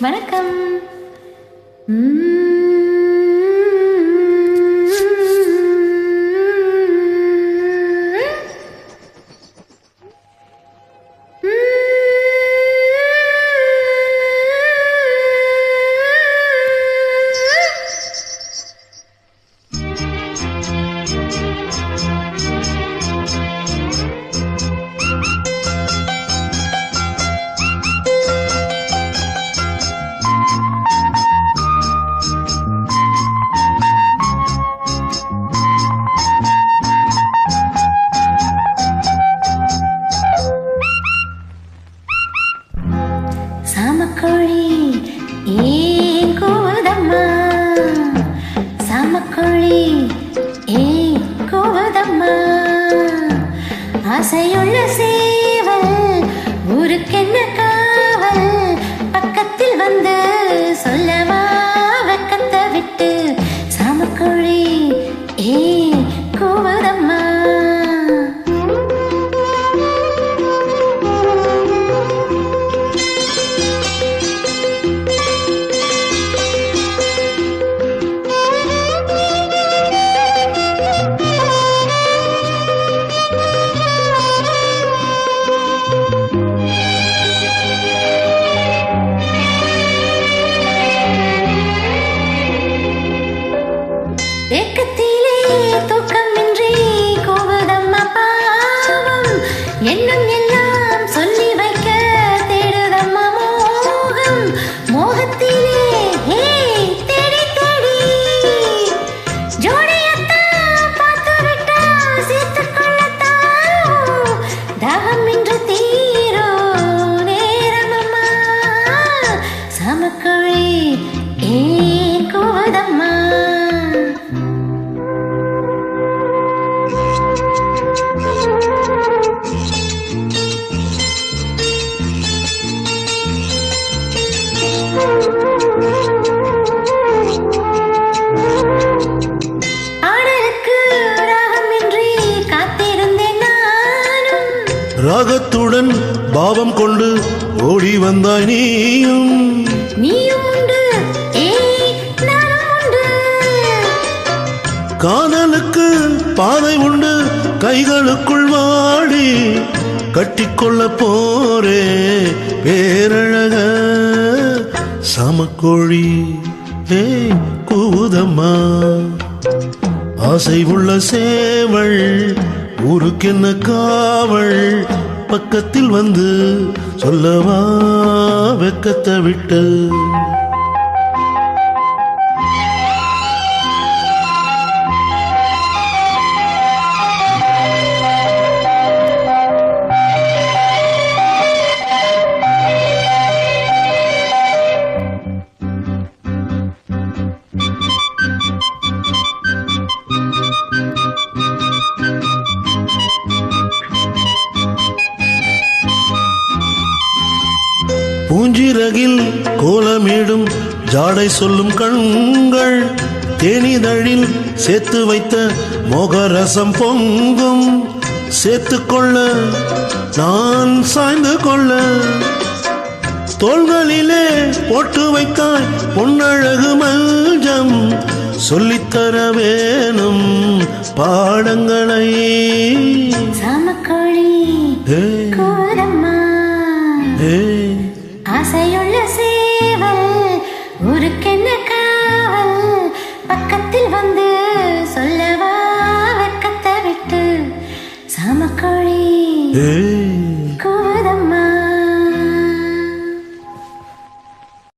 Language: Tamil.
வணக்கம். சாமக்கோழி ஏன் கூவுதம்மா, சாமக்கோழி ஏன் கூவுதம்மா, ஆசையுள்ள சேவல் ஊருக்கென்ன காவல், பக்கத்தில் வந்து சொல்லவா வெக்கத்தை விட்டு, சாமக்கோழி ஏன் கூவுதம்மா. ஏக்கத்திலே தூக்கமின்றி கூவுதம்மா பாவம், எண்ணம் எல்லாம் சொல்லி வைக்க தேடுதம்மா மோகம், மோகத்திலே தேடி தேடி ஜோடியத்தான் பார்த்து விட்டா சேர்த்துக் கொள்ளத்தான் தாகம் இன்று தீரோ நேரமம்மா, சாமக்கோழி ஏன் கூவுதம்மா. ஆடலுக்கு ராகமின்றி காத்திருந்தேன் நானும், ராகத்துடன் பாவம் கொண்டு ஓடி வந்தாய் நீயும், நீயும் உண்டு நானும் உண்டு, காதலுக்கு பாதை உண்டு கைகளுக்குள் வாடி கட்டிக்கொள்ள போரே பேரழக, சாமக்கோழி கூவுதம்மா, ஆசை உள்ள சேவல் ஊருக்கென்ன காவல், பக்கத்தில் வந்து சொல்லவா வெக்கத்தை விட்டு. பூஞ்சிறகில் கோலமிடும் ஜாடை சொல்லும் கண்கள், தேனிதழில் சேர்த்து வைத்த மோகரசம் பொங்கும், சேர்த்துக்கொள்ள நான் சாய்ந்து கொள்ள, தோள்களிலே போட்டு வைத்தாய் பொன்னழகு மஞ்சம், சொல்லித்தர வேணும் பாடங்களை, சாமக்கோழி கூவுதம்மா, ஆசையுள்ள சேவல் ஊருக்கென்ன காவல், பக்கத்தில் வந்து சொல்லவா வெக்கத்தை விட்டு, சாமக்கோழி